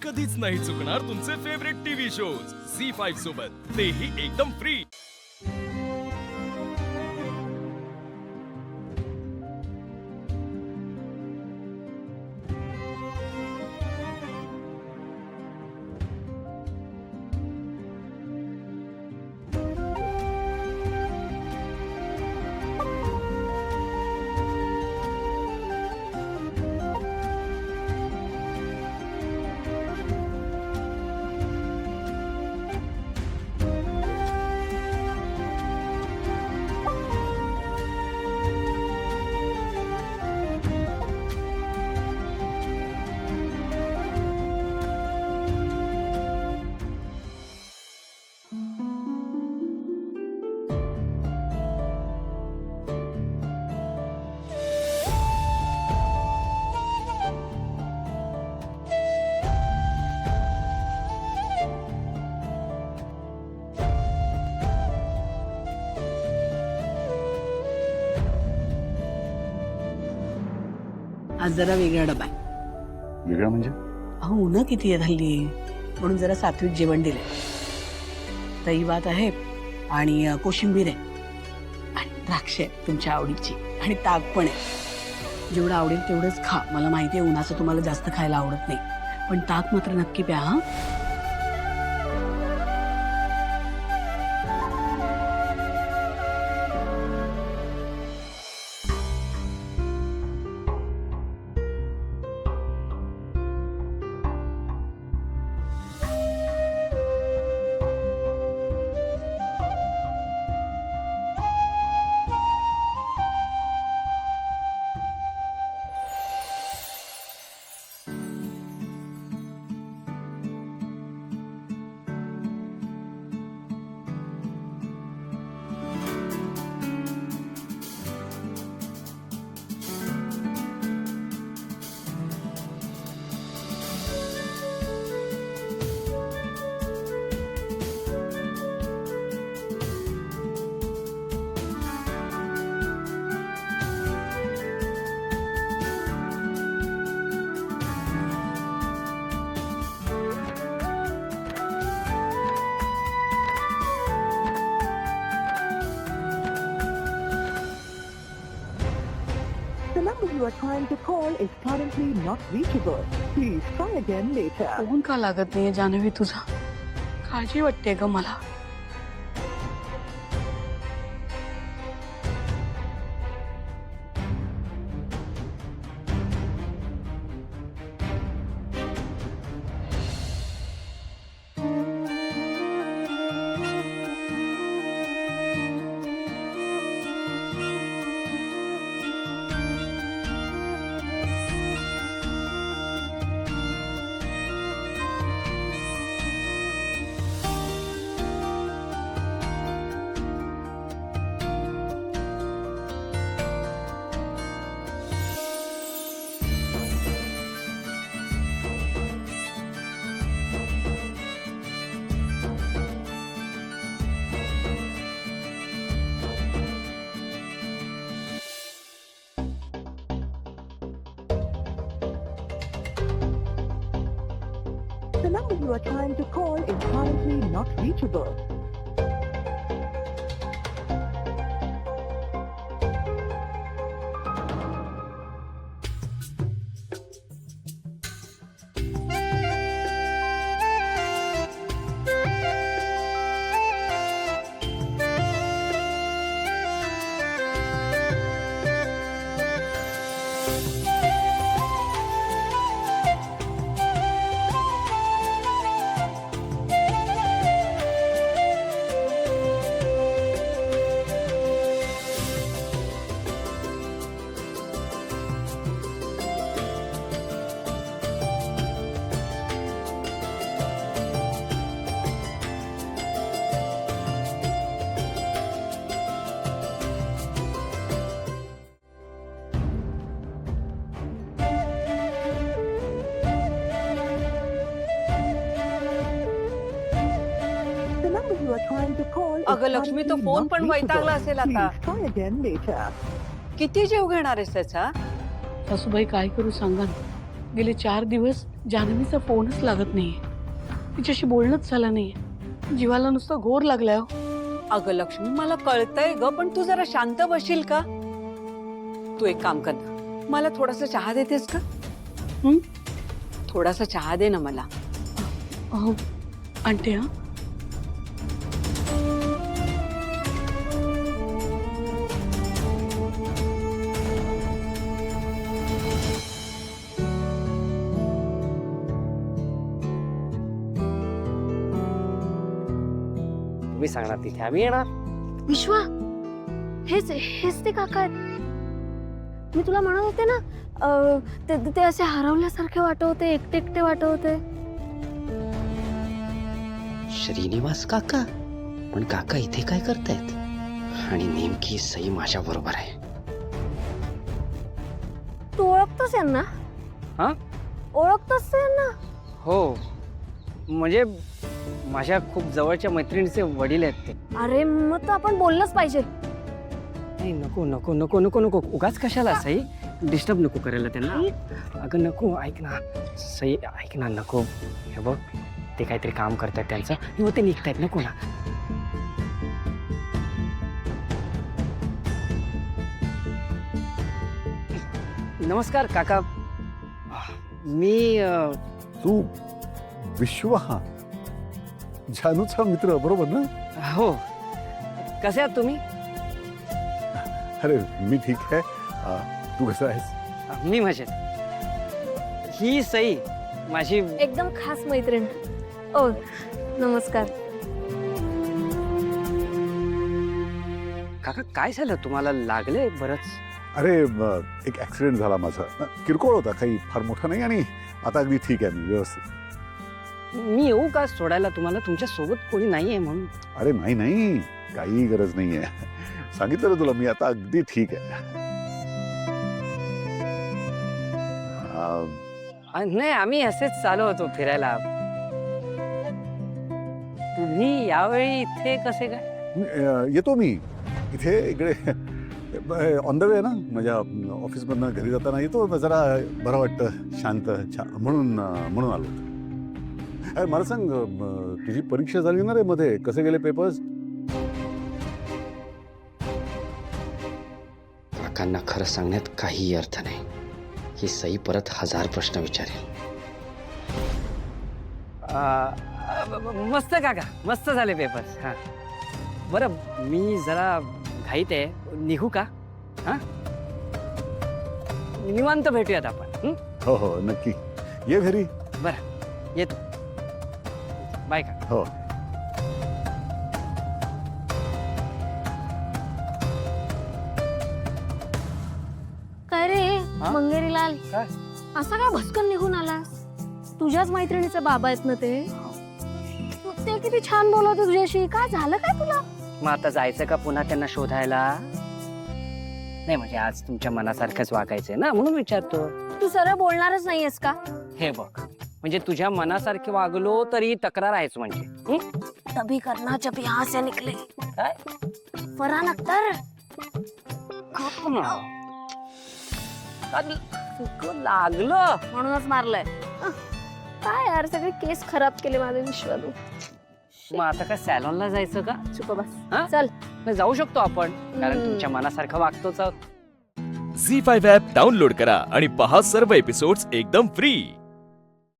कधीच नाही चुकणार तुमचे फेवरेट टीव्ही शोज झी5 सोबत, तेही एकदम फ्री। आज जरा वेगळा डबा आहे. वेगळा म्हणजे? अहो ऊन किती आहे हल्ली, म्हणून जरा सात्विक जेवण दिले. दही भात आहे आणि कोशिंबीर आहे आणि द्राक्ष आहे तुमच्या आवडीची आणि ताक पण आहे. जेवढं आवडेल तेवढंच खा. मला माहिती आहे उन्हाचं तुम्हाला जास्त खायला आवडत नाही, पण ताक मात्र नक्की प्या हा. The number you are trying to call is currently not reachable. Please try again later. Phone का लागत नाहीये जान्हवी तुझा? काळजी वाटते ग मला. The number you are trying to call is currently not reachable. अगं लक्ष्मी, तो फोन पण वैतागला असेल आता. किती जीव घेणार आहेस त्याचा? सासूबाई काय करू सांगा ना. गेले 4 दिवस जान्हवीचा फोनच लागत नाहीये, तिच्याशी बोलणंच झालं नाहीये. जीवाला नुसतं घोर लागलाय हो. अगं लक्ष्मी, मला कळतंय ग, पण तू जरा शांत बसशील का? तू एक काम कर ना, मला थोडासा चहा देतेस का? हं? थोडासा चहा दे ना मला. हो आणते हा. तुम्ही सांगणार तिथे आम्ही येणार. विश्वा, हेच ते काका आहेत. मी तुला म्हणत होते ना, ते असे हरवल्यासारखे वाटवते, एकटे एकटे वाटवते. श्रीनिवास काका? पण काका इथे काय करतायत? आणि नेमकी सई माझ्या बरोबर आहे. तू ओळखतोस यांना? हा? ओळखतोस यांना? हो, म्हणजे माझ्या खूप जवळच्या मैत्रिणीचे वडील आहेत ते. अरे मग तर आपण बोललंच पाहिजे. नाही, नको नको नको नको नको, उगाच कशाला सई, डिस्टर्ब नको करायला त्यांना. अगं नको, ऐक ना सई, ऐक ना, नको. हे बघ, ते काहीतरी काम करतात त्यांचं, किंवा ते निघतायत, नको ना. नमस्कार काका. मी तू विश्वा, जानूचा मित्र बरोबर ना? हो. कसे आहात तुम्ही? अरे मी ठीक आहे. तू कसा आहेस? मी मजेत. ही सई माझी. एकदम खास मैत्रीण. ओ नमस्कार. काका काय झालं तुम्हाला? लागले बरंच? अरे एक ऍक्सिडेंट झाला माझा. किरकोळ होता, काही फार मोठा नाही, आणि आता अगदी ठीक आहे, मी व्यवस्थित. मी येऊ का सोडायला तुम्हाला? तुमच्या सोबत कोणी नाहीये म्हणून. अरे नाही नाही, काही गरज नाहीये. सांगितलं ना तुला, मी आता अगदी ठीक आहे. नाही, आम्ही असेच चालू होतो फिरायला. तुम्ही यावेळी इथे कसे काय? येतो मी इथे, इकडे ऑन द वे ना, माझ्या ऑफिसमधनं घरी जाताना येतो, जरा बरं वाटतं, शांत, म्हणून आलो होतो. अरे मला सांग, तुझी परीक्षा झाली ना रे मध्ये, कसे गेले पेपर्स? काकांना खरं सांगण्यात काही अर्थ नाही. ही सई परत 1000 प्रश्न विचारेल. मस्त काका, मस्त झाले पेपर्स. हा बरं, मी जरा घाईत आहे, निघू का? हा, निवांत भेटूयात आपण. हो हो नक्की, ये घरी. बरं, येतो. बाय का. हो. काय रे हा? मंगेरीलाल, काय? असा काय भस्कन निघून आलास? तुझ्याच मैत्रिणीचे बाबा आहेत ना ते? ते किती छान बोलत होते तुझ्याशी. काय झालं काय तुला? मग आता जायचं का पुन्हा त्यांना शोधायला? नाही म्हणजे आज तुमच्या मनासारखंच वागायचंय ना, म्हणून विचारतो. तू सरळ बोलणारच नाहीयेस का? हे बघ, म्हणजे तुझ्या मनासारखे वागलो तरी तक्रार आहेच म्हणजे. तभी करना जब यहाँ से निकले. काय? फरहान अख्तर. लागलं म्हणूनच मारलंय. काय यार, सगळे केस खराब केले माझे विश्वालू. मग आता काय सॅलॉनला जायचं का? चुप बस. हा? चल. नाही, जाऊ शकतो आपण, कारण तुमच्या मनासारखं वागतोच आहोत. झी5 ॲप डाउनलोड करा आणि पहा सर्व एपिसोड्स एकदम फ्री.